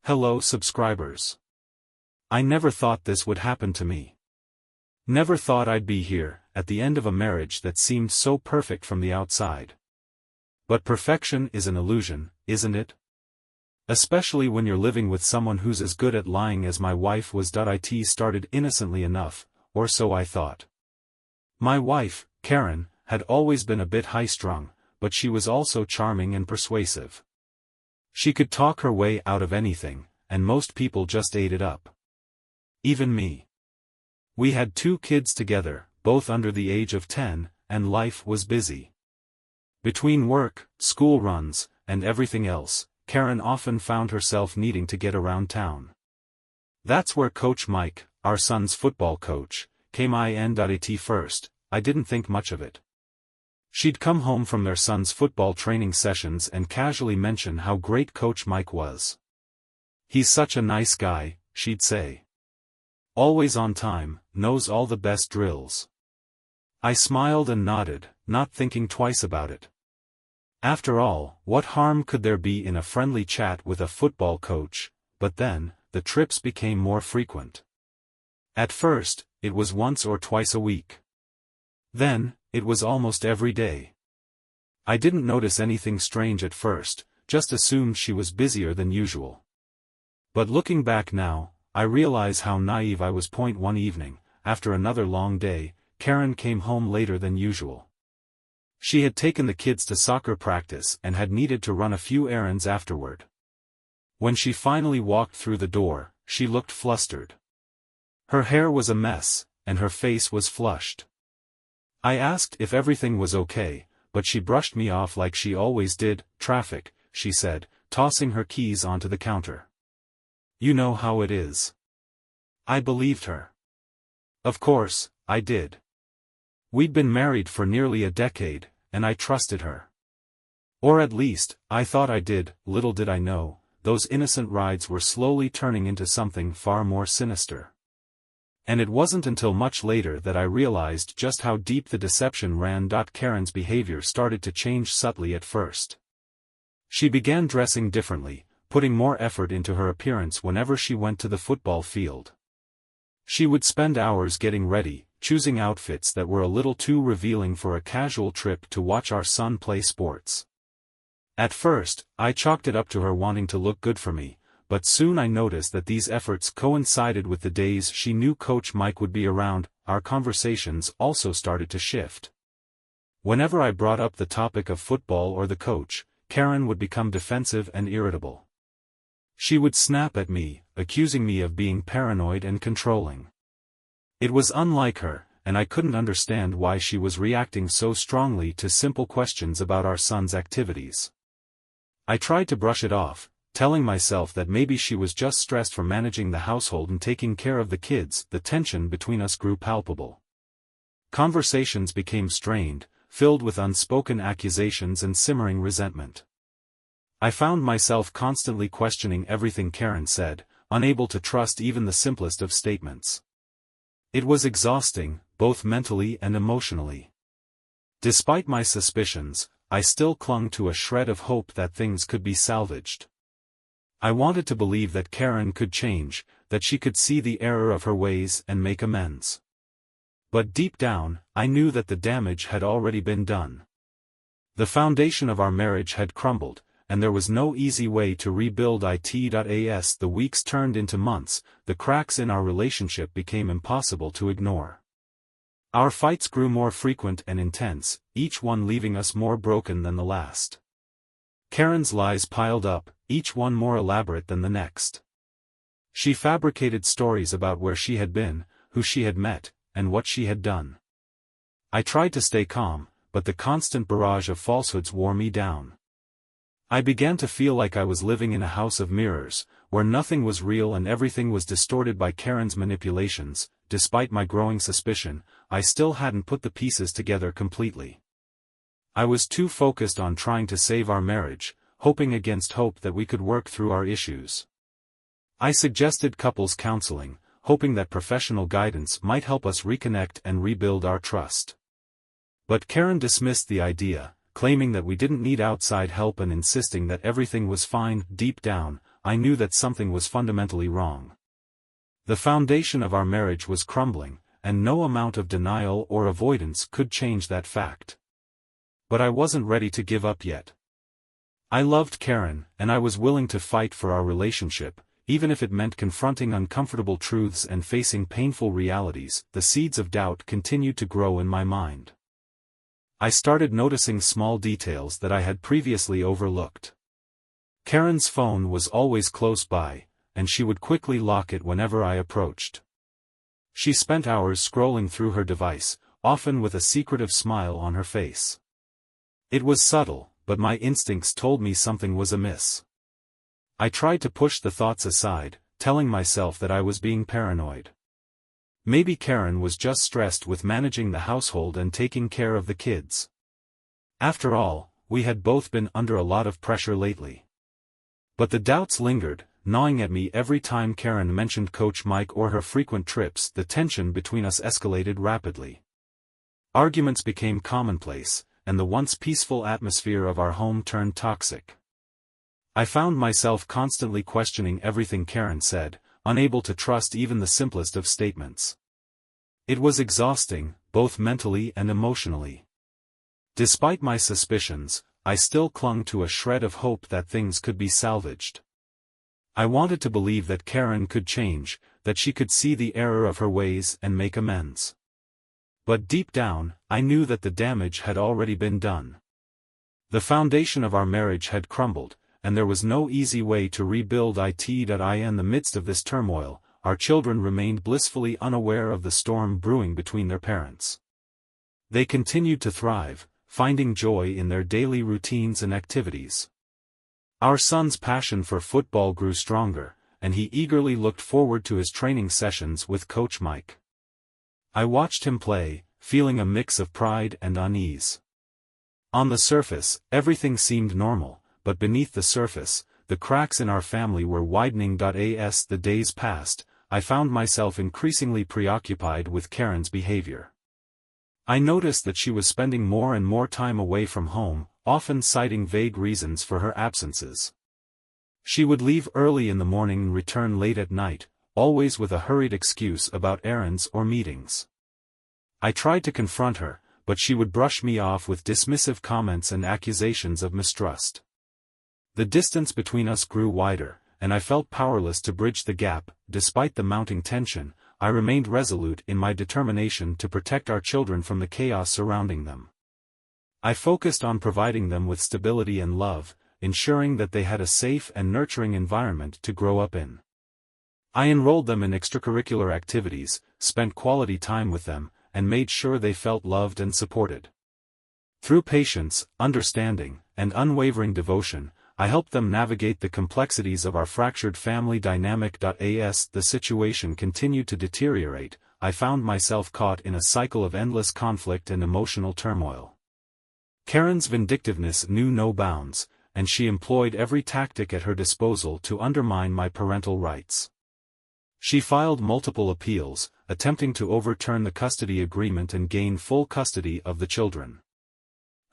Hello subscribers. I never thought this would happen to me. Never thought I'd be here, at the end of a marriage that seemed so perfect from the outside. But perfection is an illusion, isn't it? Especially when you're living with someone who's as good at lying as my wife was. It started innocently enough, or so I thought. My wife, Karen, had always been a bit high-strung, but she was also charming and persuasive. She could talk her way out of anything, and most people just ate it up. Even me. We had 2 kids together, both under the age of 10, and life was busy. Between work, school runs, and everything else, Karen often found herself needing to get around town. That's where Coach Mike, our son's football coach, came in. At first, I didn't think much of it. She'd come home from their son's football training sessions and casually mention how great Coach Mike was. "He's such a nice guy," she'd say. "Always on time, knows all the best drills." I smiled and nodded, not thinking twice about it. After all, what harm could there be in a friendly chat with a football coach? But then, the trips became more frequent. At first, it was once or twice a week. Then, it was almost every day. I didn't notice anything strange at first, just assumed she was busier than usual. But looking back now, I realize how naive I was. One evening, after another long day, Karen came home later than usual. She had taken the kids to soccer practice and had needed to run a few errands afterward. When she finally walked through the door, she looked flustered. Her hair was a mess, and her face was flushed. I asked if everything was okay, but she brushed me off like she always did. "Traffic," she said, tossing her keys onto the counter. "You know how it is." I believed her. Of course, I did. We'd been married for nearly a decade, and I trusted her. Or at least, I thought I did. Little did I know, those innocent rides were slowly turning into something far more sinister. And it wasn't until much later that I realized just how deep the deception ran. Karen's behavior started to change subtly at first. She began dressing differently, putting more effort into her appearance whenever she went to the football field. She would spend hours getting ready, choosing outfits that were a little too revealing for a casual trip to watch our son play sports. At first, I chalked it up to her wanting to look good for me, but soon I noticed that these efforts coincided with the days she knew Coach Mike would be around. Our conversations also started to shift. Whenever I brought up the topic of football or the coach, Karen would become defensive and irritable. She would snap at me, accusing me of being paranoid and controlling. It was unlike her, and I couldn't understand why she was reacting so strongly to simple questions about our son's activities. I tried to brush it off, telling myself that maybe she was just stressed from managing the household and taking care of the kids. The tension between us grew palpable. Conversations became strained, filled with unspoken accusations and simmering resentment. I found myself constantly questioning everything Karen said, unable to trust even the simplest of statements. It was exhausting, both mentally and emotionally. Despite my suspicions, I still clung to a shred of hope that things could be salvaged. I wanted to believe that Karen could change, that she could see the error of her ways and make amends. But deep down, I knew that the damage had already been done. The foundation of our marriage had crumbled, and there was no easy way to rebuild it. As the weeks turned into months, the cracks in our relationship became impossible to ignore. Our fights grew more frequent and intense, each one leaving us more broken than the last. Karen's lies piled up, each one more elaborate than the next. She fabricated stories about where she had been, who she had met, and what she had done. I tried to stay calm, but the constant barrage of falsehoods wore me down. I began to feel like I was living in a house of mirrors, where nothing was real and everything was distorted by Karen's manipulations. Despite my growing suspicion, I still hadn't put the pieces together completely. I was too focused on trying to save our marriage, hoping against hope that we could work through our issues. I suggested couples counseling, hoping that professional guidance might help us reconnect and rebuild our trust. But Karen dismissed the idea, claiming that we didn't need outside help and insisting that everything was fine. Deep down, I knew that something was fundamentally wrong. The foundation of our marriage was crumbling, and no amount of denial or avoidance could change that fact. But I wasn't ready to give up yet. I loved Karen, and I was willing to fight for our relationship, even if it meant confronting uncomfortable truths and facing painful realities. The seeds of doubt continued to grow in my mind. I started noticing small details that I had previously overlooked. Karen's phone was always close by, and she would quickly lock it whenever I approached. She spent hours scrolling through her device, often with a secretive smile on her face. It was subtle, but my instincts told me something was amiss. I tried to push the thoughts aside, telling myself that I was being paranoid. Maybe Karen was just stressed with managing the household and taking care of the kids. After all, we had both been under a lot of pressure lately. But the doubts lingered, gnawing at me every time Karen mentioned Coach Mike or her frequent trips. The tension between us escalated rapidly. Arguments became commonplace, and the once peaceful atmosphere of our home turned toxic. I found myself constantly questioning everything Karen said, unable to trust even the simplest of statements. It was exhausting, both mentally and emotionally. Despite my suspicions, I still clung to a shred of hope that things could be salvaged. I wanted to believe that Karen could change, that she could see the error of her ways and make amends. But deep down, I knew that the damage had already been done. The foundation of our marriage had crumbled, and there was no easy way to rebuild it. In the midst of this turmoil, our children remained blissfully unaware of the storm brewing between their parents. They continued to thrive, finding joy in their daily routines and activities. Our son's passion for football grew stronger, and he eagerly looked forward to his training sessions with Coach Mike. I watched him play, feeling a mix of pride and unease. On the surface, everything seemed normal, but beneath the surface, the cracks in our family were widening. As the days passed, I found myself increasingly preoccupied with Karen's behavior. I noticed that she was spending more and more time away from home, often citing vague reasons for her absences. She would leave early in the morning and return late at night, always with a hurried excuse about errands or meetings. I tried to confront her, but she would brush me off with dismissive comments and accusations of mistrust. The distance between us grew wider, and I felt powerless to bridge the gap. Despite the mounting tension, I remained resolute in my determination to protect our children from the chaos surrounding them. I focused on providing them with stability and love, ensuring that they had a safe and nurturing environment to grow up in. I enrolled them in extracurricular activities, spent quality time with them, and made sure they felt loved and supported. Through patience, understanding, and unwavering devotion, I helped them navigate the complexities of our fractured family dynamic. As the situation continued to deteriorate, I found myself caught in a cycle of endless conflict and emotional turmoil. Karen's vindictiveness knew no bounds, and she employed every tactic at her disposal to undermine my parental rights. She filed multiple appeals, attempting to overturn the custody agreement and gain full custody of the children.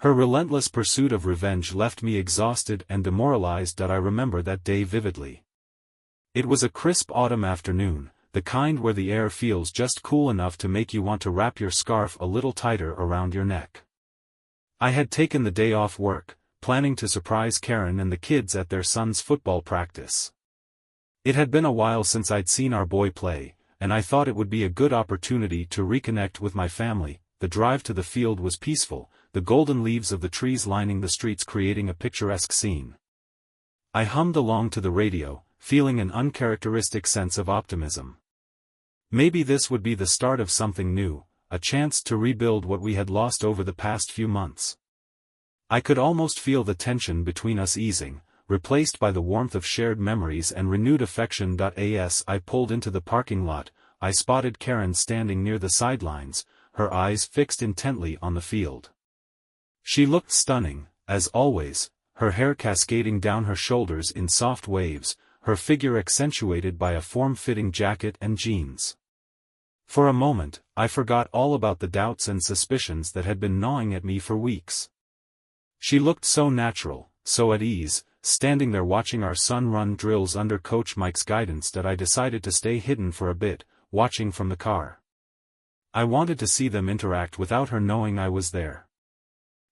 Her relentless pursuit of revenge left me exhausted and demoralized. I remember that day vividly. It was a crisp autumn afternoon, the kind where the air feels just cool enough to make you want to wrap your scarf a little tighter around your neck. I had taken the day off work, planning to surprise Karen and the kids at their son's football practice. It had been a while since I'd seen our boy play, and I thought it would be a good opportunity to reconnect with my family. The drive to the field was peaceful, the golden leaves of the trees lining the streets creating a picturesque scene. I hummed along to the radio, feeling an uncharacteristic sense of optimism. Maybe this would be the start of something new, a chance to rebuild what we had lost over the past few months. I could almost feel the tension between us easing, replaced by the warmth of shared memories and renewed affection. As I pulled into the parking lot, I spotted Karen standing near the sidelines, her eyes fixed intently on the field. She looked stunning, as always, her hair cascading down her shoulders in soft waves, her figure accentuated by a form-fitting jacket and jeans. For a moment, I forgot all about the doubts and suspicions that had been gnawing at me for weeks. She looked so natural, so at ease, standing there watching our son run drills under Coach Mike's guidance, that I decided to stay hidden for a bit, watching from the car. I wanted to see them interact without her knowing I was there.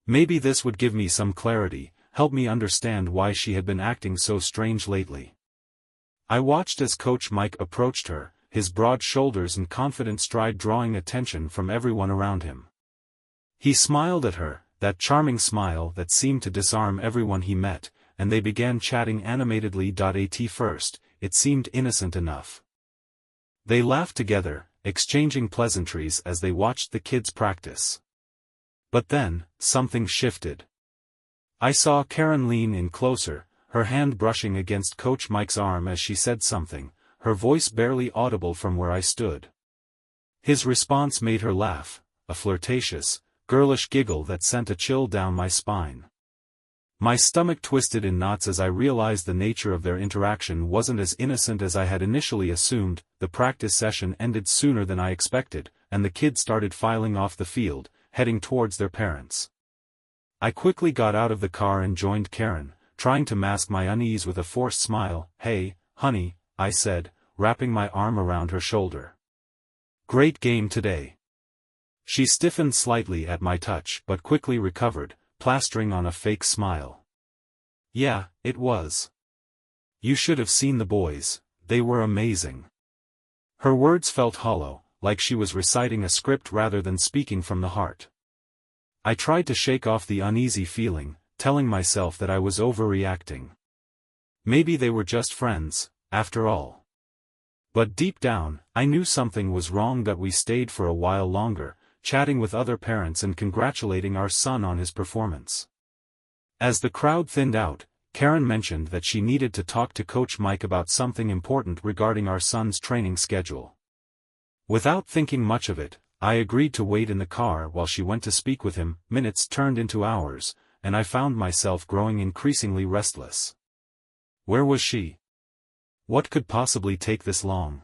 Maybe this would give me some clarity, help me understand why she had been acting so strange lately. I watched as Coach Mike approached her, his broad shoulders and confident stride drawing attention from everyone around him. He smiled at her, that charming smile that seemed to disarm everyone he met, and they began chatting animatedly. At first, it seemed innocent enough. They laughed together, exchanging pleasantries as they watched the kids practice. But then, something shifted. I saw Karen lean in closer, her hand brushing against Coach Mike's arm as she said something, her voice barely audible from where I stood. His response made her laugh, a flirtatious, girlish giggle that sent a chill down my spine. My stomach twisted in knots as I realized the nature of their interaction wasn't as innocent as I had initially assumed. The practice session ended sooner than I expected, and the kids started filing off the field, heading towards their parents. I quickly got out of the car and joined Karen, trying to mask my unease with a forced smile. "Hey, honey," I said, wrapping my arm around her shoulder. "Great game today." She stiffened slightly at my touch but quickly recovered, plastering on a fake smile. "Yeah, it was. You should have seen the boys, they were amazing." Her words felt hollow, like she was reciting a script rather than speaking from the heart. I tried to shake off the uneasy feeling, telling myself that I was overreacting. Maybe they were just friends, after all. But deep down, I knew something was wrong. That we stayed for a while longer, chatting with other parents and congratulating our son on his performance. As the crowd thinned out, Karen mentioned that she needed to talk to Coach Mike about something important regarding our son's training schedule. Without thinking much of it, I agreed to wait in the car while she went to speak with him. Minutes turned into hours, and I found myself growing increasingly restless. Where was she? What could possibly take this long?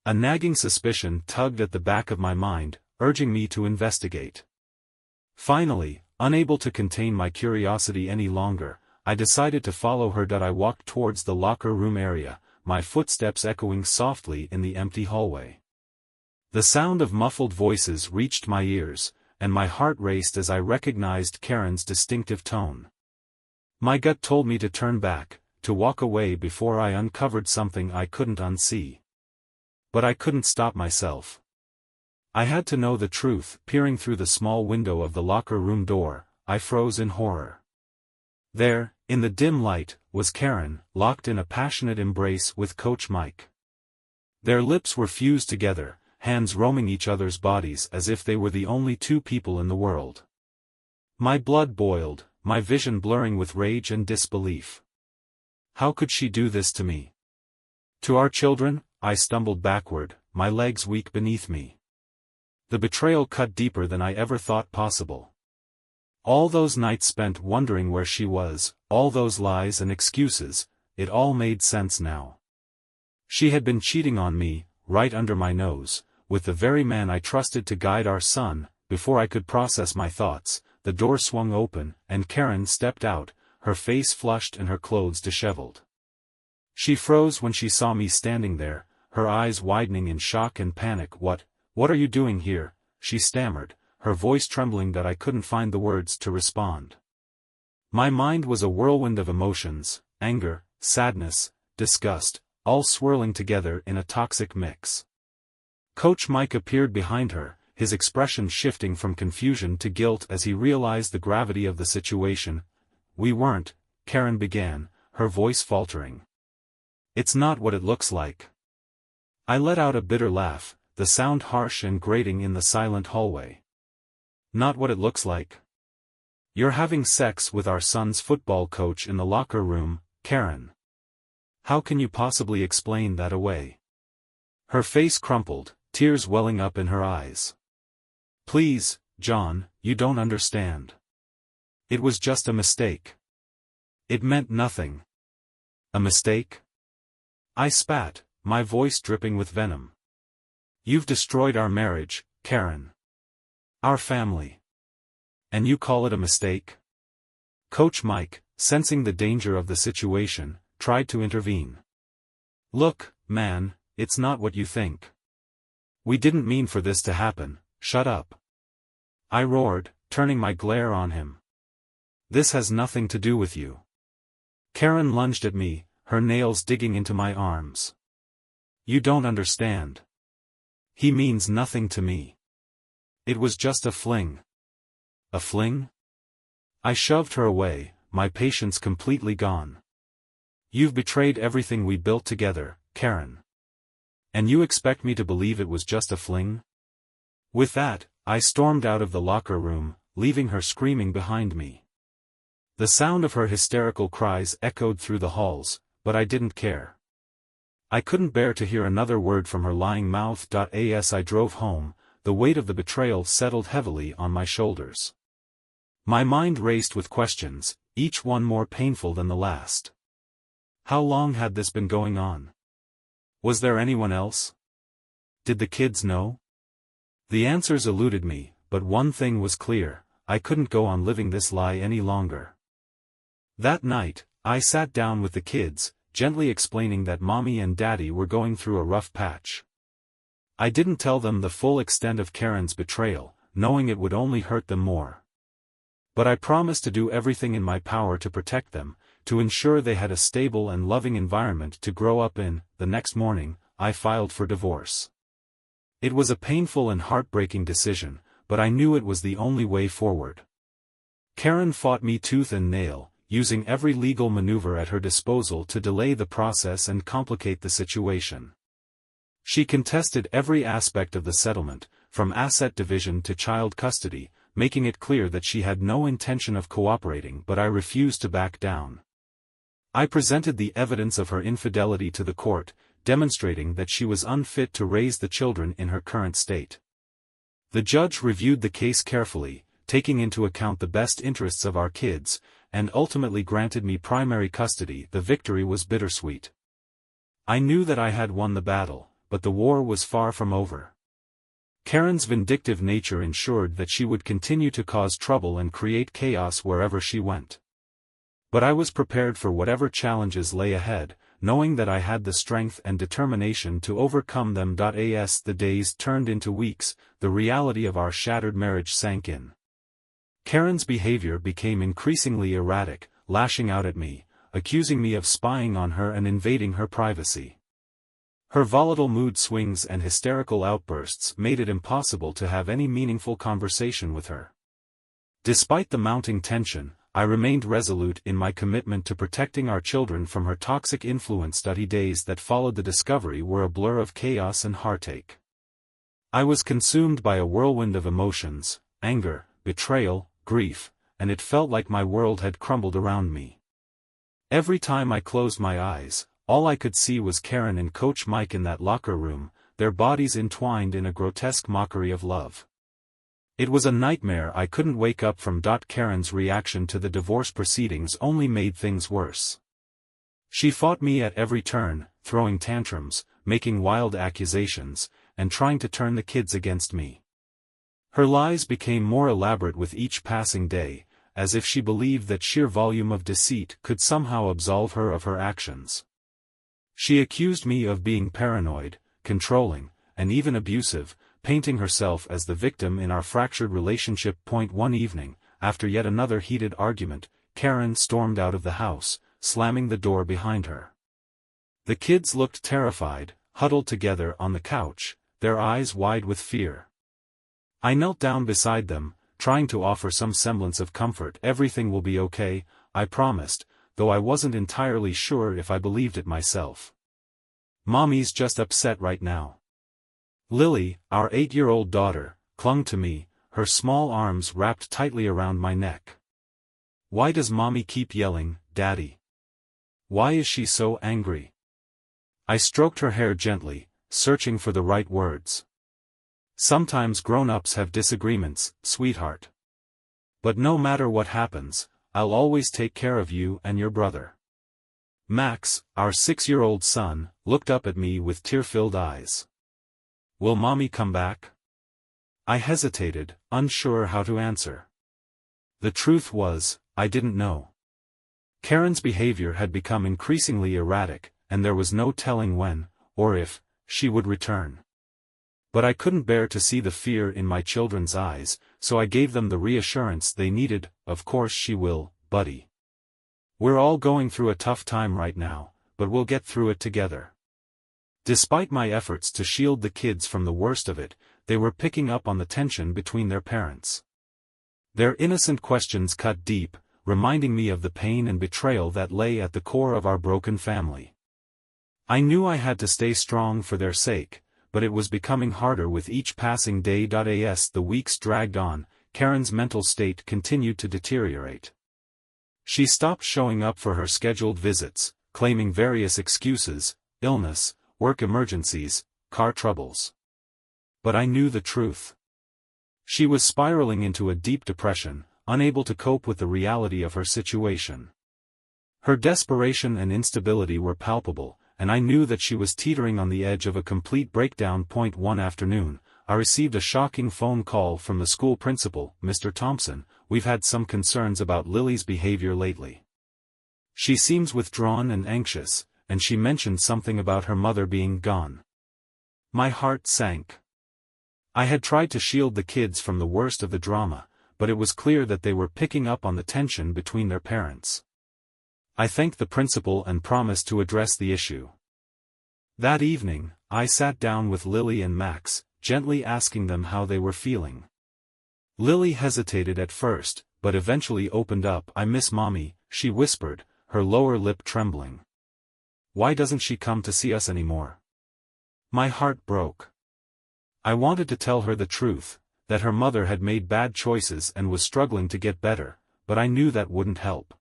A nagging suspicion tugged at the back of my mind, urging me to investigate. Finally, unable to contain my curiosity any longer, I decided to follow her. I walked towards the locker room area, my footsteps echoing softly in the empty hallway. The sound of muffled voices reached my ears, and my heart raced as I recognized Karen's distinctive tone. My gut told me to turn back, to walk away before I uncovered something I couldn't unsee. But I couldn't stop myself. I had to know the truth. Peering through the small window of the locker room door, I froze in horror. There, in the dim light, was Karen, locked in a passionate embrace with Coach Mike. Their lips were fused together, hands roaming each other's bodies as if they were the only two people in the world. My blood boiled, my vision blurring with rage and disbelief. How could she do this to me? To our children? I stumbled backward, my legs weak beneath me. The betrayal cut deeper than I ever thought possible. All those nights spent wondering where she was, all those lies and excuses, it all made sense now. She had been cheating on me, right under my nose, with the very man I trusted to guide our son. Before I could process my thoughts, the door swung open, and Karen stepped out, her face flushed and her clothes disheveled. She froze when she saw me standing there, her eyes widening in shock and panic. What are you doing here?" she stammered, her voice trembling that I couldn't find the words to respond. My mind was a whirlwind of emotions, anger, sadness, disgust, all swirling together in a toxic mix. Coach Mike appeared behind her, his expression shifting from confusion to guilt as he realized the gravity of the situation. "We weren't," Karen began, her voice faltering. "It's not what it looks like." I let out a bitter laugh, the sound harsh and grating in the silent hallway. "Not what it looks like? You're having sex with our son's football coach in the locker room, Karen. How can you possibly explain that away?" Her face crumpled, tears welling up in her eyes. "Please, John, you don't understand. It was just a mistake. It meant nothing." "A mistake?" I spat, my voice dripping with venom. "You've destroyed our marriage, Karen. Our family. And you call it a mistake?" Coach Mike, sensing the danger of the situation, tried to intervene. "Look, man, it's not what you think. We didn't mean for this to happen, shut up," I roared, turning my glare on him. "This has nothing to do with you." Karen lunged at me, her nails digging into my arms. "You don't understand. He means nothing to me. It was just a fling." "A fling?" I shoved her away, my patience completely gone. "You've betrayed everything we built together, Karen. And you expect me to believe it was just a fling?" With that, I stormed out of the locker room, leaving her screaming behind me. The sound of her hysterical cries echoed through the halls, but I didn't care. I couldn't bear to hear another word from her lying mouth. As I drove home, the weight of the betrayal settled heavily on my shoulders. My mind raced with questions, each one more painful than the last. How long had this been going on? Was there anyone else? Did the kids know? The answers eluded me, but one thing was clear: I couldn't go on living this lie any longer. That night, I sat down with the kids, gently explaining that Mommy and Daddy were going through a rough patch. I didn't tell them the full extent of Karen's betrayal, knowing it would only hurt them more. But I promised to do everything in my power to protect them, to ensure they had a stable and loving environment to grow up in. The next morning, I filed for divorce. It was a painful and heartbreaking decision, but I knew it was the only way forward. Karen fought me tooth and nail, using every legal maneuver at her disposal to delay the process and complicate the situation. She contested every aspect of the settlement, from asset division to child custody, making it clear that she had no intention of cooperating, but I refused to back down. I presented the evidence of her infidelity to the court, demonstrating that she was unfit to raise the children in her current state. The judge reviewed the case carefully, taking into account the best interests of our kids, and ultimately granted me primary custody. The victory was bittersweet. I knew that I had won the battle, but the war was far from over. Karen's vindictive nature ensured that she would continue to cause trouble and create chaos wherever she went. But I was prepared for whatever challenges lay ahead, knowing that I had the strength and determination to overcome them. As the days turned into weeks, the reality of our shattered marriage sank in. Karen's behavior became increasingly erratic, lashing out at me, accusing me of spying on her and invading her privacy. Her volatile mood swings and hysterical outbursts made it impossible to have any meaningful conversation with her. Despite the mounting tension, I remained resolute in my commitment to protecting our children from her toxic influence. The days that followed the discovery were a blur of chaos and heartache. I was consumed by a whirlwind of emotions: anger, betrayal, grief, and it felt like my world had crumbled around me. Every time I closed my eyes, all I could see was Karen and Coach Mike in that locker room, their bodies entwined in a grotesque mockery of love. It was a nightmare I couldn't wake up from. Karen's reaction to the divorce proceedings only made things worse. She fought me at every turn, throwing tantrums, making wild accusations, and trying to turn the kids against me. Her lies became more elaborate with each passing day, as if she believed that sheer volume of deceit could somehow absolve her of her actions. She accused me of being paranoid, controlling, and even abusive, painting herself as the victim in our fractured relationship. One evening, after yet another heated argument, Karen stormed out of the house, slamming the door behind her. The kids looked terrified, huddled together on the couch, their eyes wide with fear. I knelt down beside them, trying to offer some semblance of comfort. "Everything will be okay," I promised, though I wasn't entirely sure if I believed it myself. "Mommy's just upset right now." Lily, our 8-year-old daughter, clung to me, her small arms wrapped tightly around my neck. "Why does Mommy keep yelling, Daddy? Why is she so angry?" I stroked her hair gently, searching for the right words. "Sometimes grown-ups have disagreements, sweetheart. But no matter what happens, I'll always take care of you and your brother." Max, our 6-year-old son, looked up at me with tear-filled eyes. "Will Mommy come back?" I hesitated, unsure how to answer. The truth was, I didn't know. Karen's behavior had become increasingly erratic, and there was no telling when, or if, she would return. But I couldn't bear to see the fear in my children's eyes, so I gave them the reassurance they needed. Of course she will, buddy. We're all going through a tough time right now, but we'll get through it together. Despite my efforts to shield the kids from the worst of it, they were picking up on the tension between their parents. Their innocent questions cut deep, reminding me of the pain and betrayal that lay at the core of our broken family. I knew I had to stay strong for their sake, but it was becoming harder with each passing day. As the weeks dragged on, Karen's mental state continued to deteriorate. She stopped showing up for her scheduled visits, claiming various excuses: illness, work emergencies, car troubles. But I knew the truth. She was spiraling into a deep depression, unable to cope with the reality of her situation. Her desperation and instability were palpable, and I knew that she was teetering on the edge of a complete breakdown. One afternoon, I received a shocking phone call from the school principal. "Mr. Thompson, we've had some concerns about Lily's behavior lately. She seems withdrawn and anxious, and she mentioned something about her mother being gone." My heart sank. I had tried to shield the kids from the worst of the drama, but it was clear that they were picking up on the tension between their parents. I thanked the principal and promised to address the issue. That evening, I sat down with Lily and Max, gently asking them how they were feeling. Lily hesitated at first, but eventually opened up. "I miss Mommy," she whispered, her lower lip trembling. "Why doesn't she come to see us anymore?" My heart broke. I wanted to tell her the truth, that her mother had made bad choices and was struggling to get better, but I knew that wouldn't help.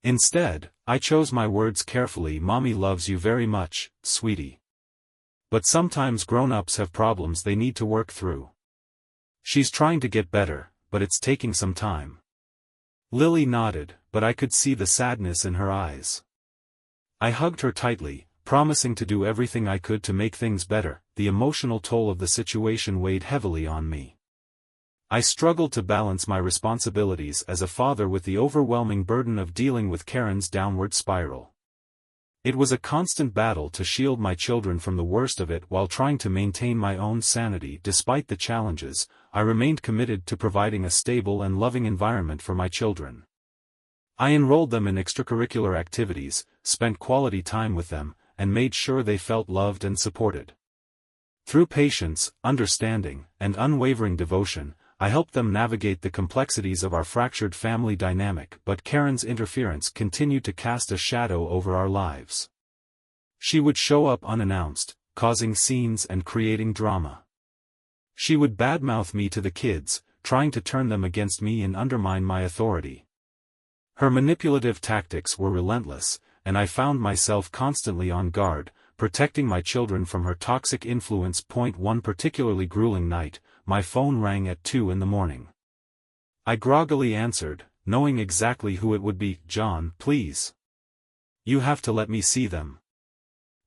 Instead, I chose my words carefully. "Mommy loves you very much, sweetie. But sometimes grown-ups have problems they need to work through. She's trying to get better, but it's taking some time." Lily nodded, but I could see the sadness in her eyes. I hugged her tightly, promising to do everything I could to make things better. The emotional toll of the situation weighed heavily on me. I struggled to balance my responsibilities as a father with the overwhelming burden of dealing with Karen's downward spiral. It was a constant battle to shield my children from the worst of it while trying to maintain my own sanity. Despite the challenges, I remained committed to providing a stable and loving environment for my children. I enrolled them in extracurricular activities, spent quality time with them, and made sure they felt loved and supported. Through patience, understanding, and unwavering devotion, I helped them navigate the complexities of our fractured family dynamic. But Karen's interference continued to cast a shadow over our lives. She would show up unannounced, causing scenes and creating drama. She would badmouth me to the kids, trying to turn them against me and undermine my authority. Her manipulative tactics were relentless, and I found myself constantly on guard, protecting my children from her toxic influence. One particularly grueling night, my phone rang at 2 a.m. I groggily answered, knowing exactly who it would be. "John, please. You have to let me see them."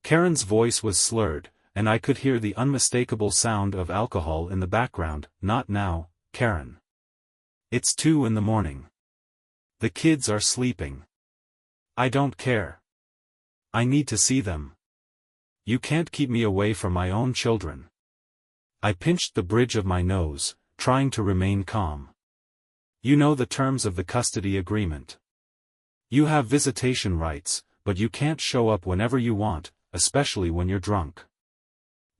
Karen's voice was slurred, and I could hear the unmistakable sound of alcohol in the background. "Not now, Karen. It's 2 a.m. The kids are sleeping. I don't care. I need to see them. You can't keep me away from my own children." I pinched the bridge of my nose, trying to remain calm. "You know the terms of the custody agreement. You have visitation rights, but you can't show up whenever you want, especially when you're drunk."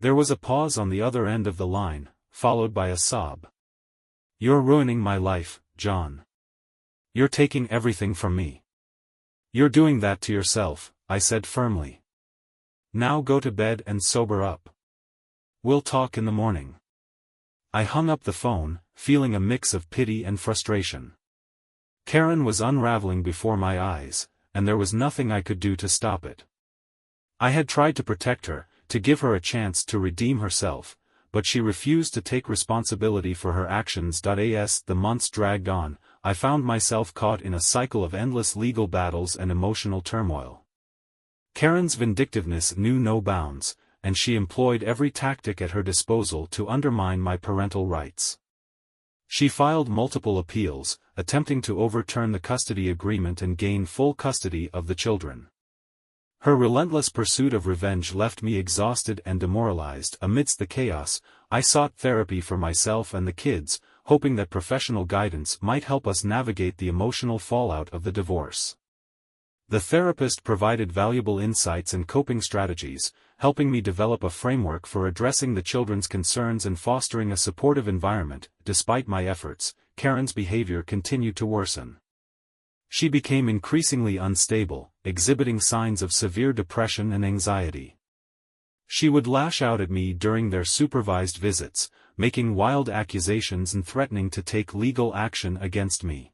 There was a pause on the other end of the line, followed by a sob. "You're ruining my life, John. You're taking everything from me." "You're doing that to yourself," I said firmly. "Now go to bed and sober up. We'll talk in the morning." I hung up the phone, feeling a mix of pity and frustration. Karen was unraveling before my eyes, and there was nothing I could do to stop it. I had tried to protect her, to give her a chance to redeem herself, but she refused to take responsibility for her actions. As the months dragged on, I found myself caught in a cycle of endless legal battles and emotional turmoil. Karen's vindictiveness knew no bounds, and she employed every tactic at her disposal to undermine my parental rights. She filed multiple appeals, attempting to overturn the custody agreement and gain full custody of the children. Her relentless pursuit of revenge left me exhausted and demoralized. Amidst the chaos, I sought therapy for myself and the kids, hoping that professional guidance might help us navigate the emotional fallout of the divorce. The therapist provided valuable insights and coping strategies, helping me develop a framework for addressing the children's concerns and fostering a supportive environment. Despite my efforts, Karen's behavior continued to worsen. She became increasingly unstable, exhibiting signs of severe depression and anxiety. She would lash out at me during their supervised visits, making wild accusations and threatening to take legal action against me.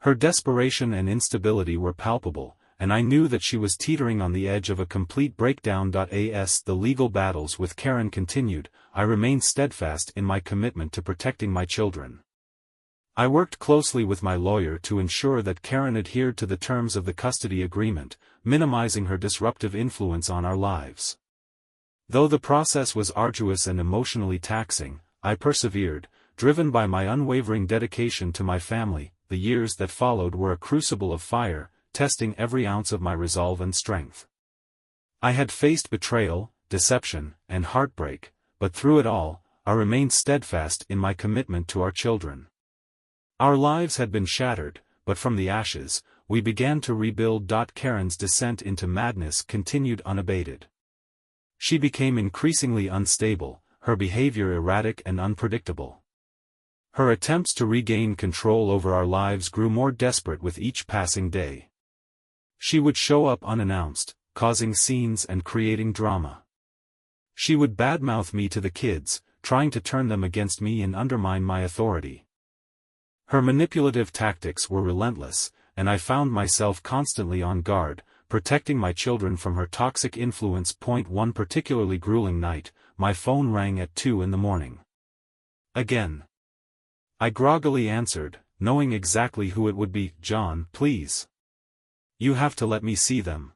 Her desperation and instability were palpable, and I knew that she was teetering on the edge of a complete breakdown. As the legal battles with Karen continued, I remained steadfast in my commitment to protecting my children. I worked closely with my lawyer to ensure that Karen adhered to the terms of the custody agreement, minimizing her disruptive influence on our lives. Though the process was arduous and emotionally taxing, I persevered, driven by my unwavering dedication to my family. The years that followed were a crucible of fire, testing every ounce of my resolve and strength. I had faced betrayal, deception, and heartbreak, but through it all, I remained steadfast in my commitment to our children. Our lives had been shattered, but from the ashes, we began to rebuild. Karen's descent into madness continued unabated. She became increasingly unstable, her behavior erratic and unpredictable. Her attempts to regain control over our lives grew more desperate with each passing day. She would show up unannounced, causing scenes and creating drama. She would badmouth me to the kids, trying to turn them against me and undermine my authority. Her manipulative tactics were relentless, and I found myself constantly on guard, protecting my children from her toxic influence. One particularly grueling night, my phone rang at 2 a.m. Again. I groggily answered, knowing exactly who it would be. "John, please. You have to let me see them."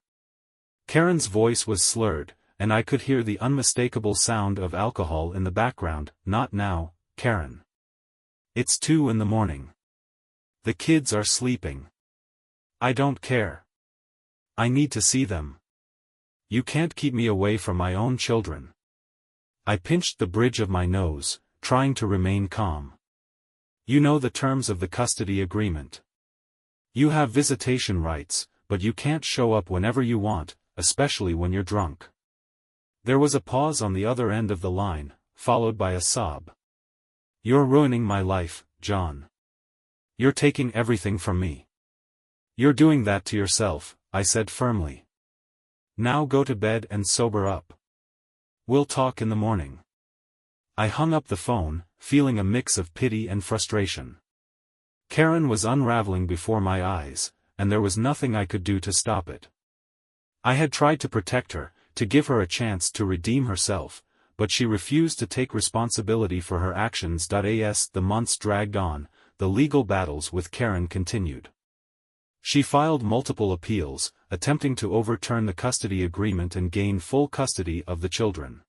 Karen's voice was slurred, and I could hear the unmistakable sound of alcohol in the background. "Not now, Karen. It's 2 a.m. The kids are sleeping. I don't care. I need to see them. You can't keep me away from my own children." I pinched the bridge of my nose, trying to remain calm. "You know the terms of the custody agreement. You have visitation rights, but you can't show up whenever you want, especially when you're drunk." There was a pause on the other end of the line, followed by a sob. "You're ruining my life, John. You're taking everything from me." "You're doing that to yourself," I said firmly. "Now go to bed and sober up. We'll talk in the morning." I hung up the phone, feeling a mix of pity and frustration. Karen was unraveling before my eyes, and there was nothing I could do to stop it. I had tried to protect her, to give her a chance to redeem herself, but she refused to take responsibility for her actions. As the months dragged on, the legal battles with Karen continued. She filed multiple appeals, attempting to overturn the custody agreement and gain full custody of the children.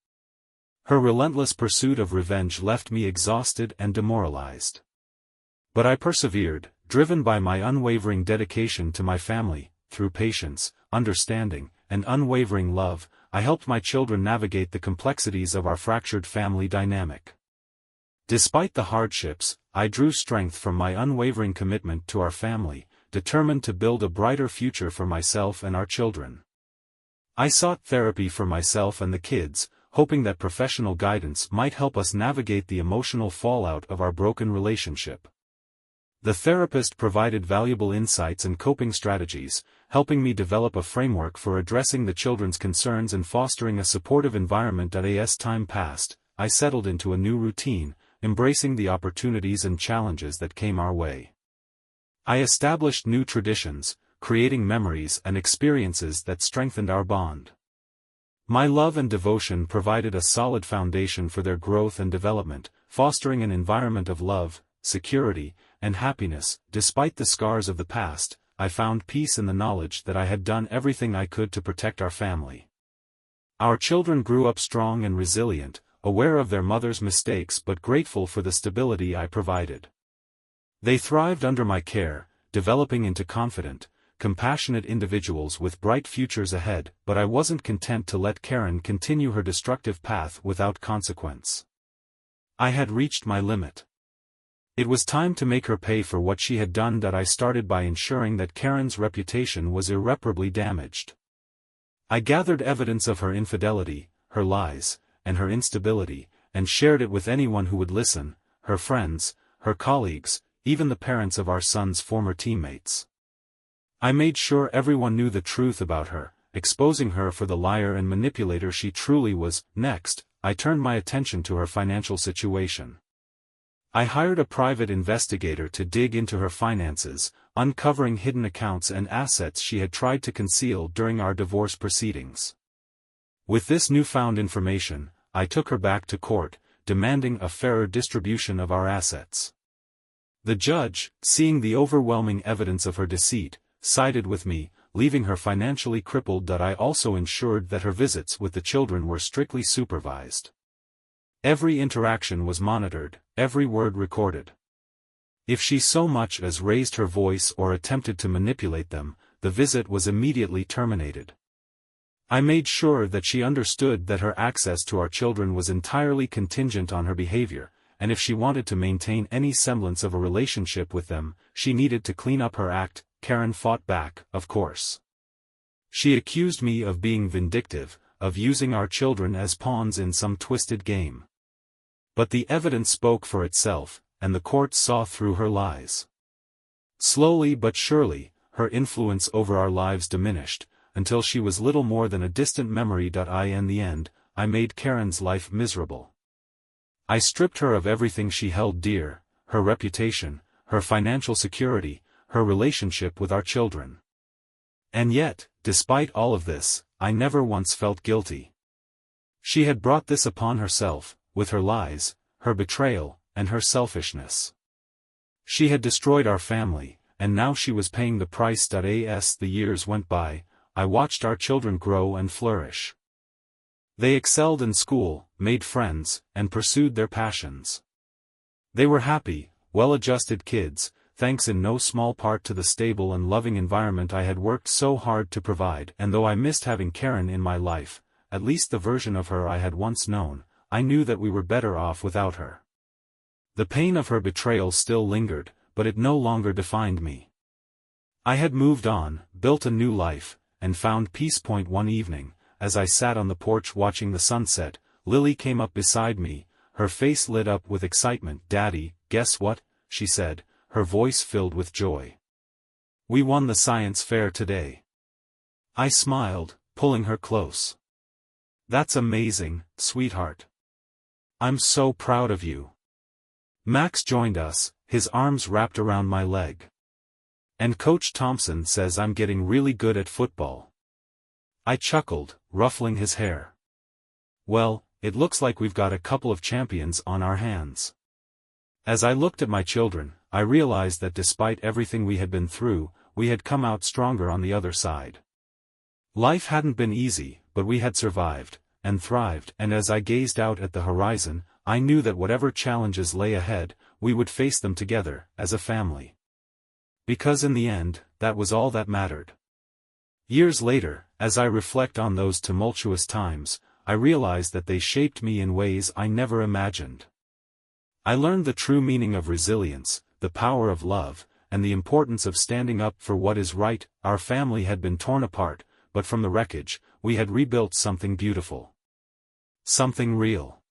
Her relentless pursuit of revenge left me exhausted and demoralized. But I persevered, driven by my unwavering dedication to my family. Through patience, understanding, and unwavering love, I helped my children navigate the complexities of our fractured family dynamic. Despite the hardships, I drew strength from my unwavering commitment to our family, determined to build a brighter future for myself and our children. I sought therapy for myself and the kids, hoping that professional guidance might help us navigate the emotional fallout of our broken relationship. The therapist provided valuable insights and coping strategies, helping me develop a framework for addressing the children's concerns and fostering a supportive environment. As time passed, I settled into a new routine, embracing the opportunities and challenges that came our way. I established new traditions, creating memories and experiences that strengthened our bond. My love and devotion provided a solid foundation for their growth and development, fostering an environment of love, security, and happiness. Despite the scars of the past, I found peace in the knowledge that I had done everything I could to protect our family. Our children grew up strong and resilient, aware of their mother's mistakes but grateful for the stability I provided. They thrived under my care, developing into confident, compassionate individuals with bright futures ahead, but I wasn't content to let Karen continue her destructive path without consequence. I had reached my limit. It was time to make her pay for what she had done. I started by ensuring that Karen's reputation was irreparably damaged. I gathered evidence of her infidelity, her lies, and her instability, and shared it with anyone who would listen, her friends, her colleagues, even the parents of our son's former teammates. I made sure everyone knew the truth about her, exposing her for the liar and manipulator she truly was. Next, I turned my attention to her financial situation. I hired a private investigator to dig into her finances, uncovering hidden accounts and assets she had tried to conceal during our divorce proceedings. With this newfound information, I took her back to court, demanding a fairer distribution of our assets. The judge, seeing the overwhelming evidence of her deceit, sided with me, leaving her financially crippled. I also ensured that her visits with the children were strictly supervised. Every interaction was monitored, every word recorded. If she so much as raised her voice or attempted to manipulate them, the visit was immediately terminated. I made sure that she understood that her access to our children was entirely contingent on her behavior, and if she wanted to maintain any semblance of a relationship with them, she needed to clean up her act. Karen fought back, of course. She accused me of being vindictive, of using our children as pawns in some twisted game. But the evidence spoke for itself, and the court saw through her lies. Slowly but surely, her influence over our lives diminished, until she was little more than a distant memory. In the end, I made Karen's life miserable. I stripped her of everything she held dear, her reputation, her financial security, her relationship with our children. And yet, despite all of this, I never once felt guilty. She had brought this upon herself, with her lies, her betrayal, and her selfishness. She had destroyed our family, and now she was paying the price. As the years went by, I watched our children grow and flourish. They excelled in school, made friends, and pursued their passions. They were happy, well-adjusted kids, thanks in no small part to the stable and loving environment I had worked so hard to provide. And though I missed having Karen in my life, at least the version of her I had once known, I knew that we were better off without her. The pain of her betrayal still lingered, but it no longer defined me. I had moved on, built a new life, and found peace. One evening, as I sat on the porch watching the sunset, Lily came up beside me, her face lit up with excitement. "Daddy, guess what?" she said, her voice filled with joy. "We won the science fair today." I smiled, pulling her close. "That's amazing, sweetheart. I'm so proud of you." Max joined us, his arms wrapped around my leg. "And Coach Thompson says I'm getting really good at football." I chuckled, ruffling his hair. "Well, it looks like we've got a couple of champions on our hands." As I looked at my children, I realized that despite everything we had been through, we had come out stronger on the other side. Life hadn't been easy, but we had survived, and thrived. And as I gazed out at the horizon, I knew that whatever challenges lay ahead, we would face them together, as a family. Because in the end, that was all that mattered. Years later, as I reflect on those tumultuous times, I realize that they shaped me in ways I never imagined. I learned the true meaning of resilience, the power of love, and the importance of standing up for what is right. Our family had been torn apart, but from the wreckage, we had rebuilt something beautiful. Something real.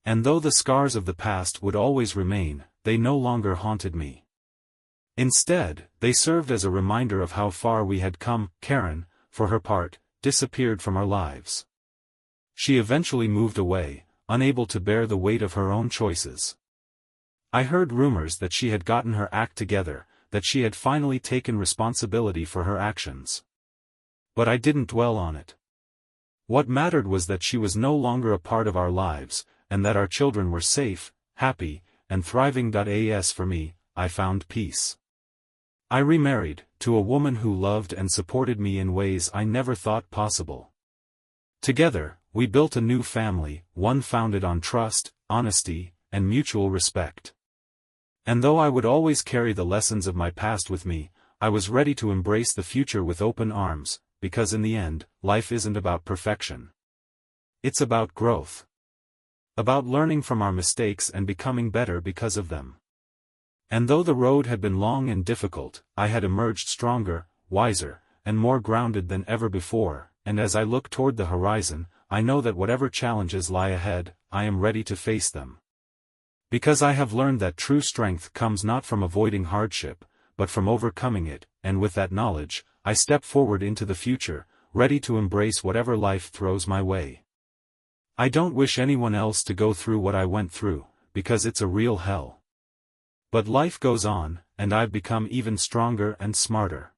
And though the scars of the past would always remain, they no longer haunted me. Instead, they served as a reminder of how far we had come. Karen, for her part, disappeared from our lives. She eventually moved away, unable to bear the weight of her own choices. I heard rumors that she had gotten her act together, that she had finally taken responsibility for her actions. But I didn't dwell on it. What mattered was that she was no longer a part of our lives, and that our children were safe, happy, and thriving. As for me, I found peace. I remarried, to a woman who loved and supported me in ways I never thought possible. Together, We built a new family, one founded on trust, honesty, and mutual respect. And though I would always carry the lessons of my past with me, I was ready to embrace the future with open arms, because in the end, life isn't about perfection. It's about growth. About learning from our mistakes and becoming better because of them. And though the road had been long and difficult, I had emerged stronger, wiser, and more grounded than ever before, and as I look toward the horizon, I know that whatever challenges lie ahead, I am ready to face them. Because I have learned that true strength comes not from avoiding hardship, but from overcoming it, and with that knowledge, I step forward into the future, ready to embrace whatever life throws my way. I don't wish anyone else to go through what I went through, because it's a real hell. But life goes on, and I've become even stronger and smarter.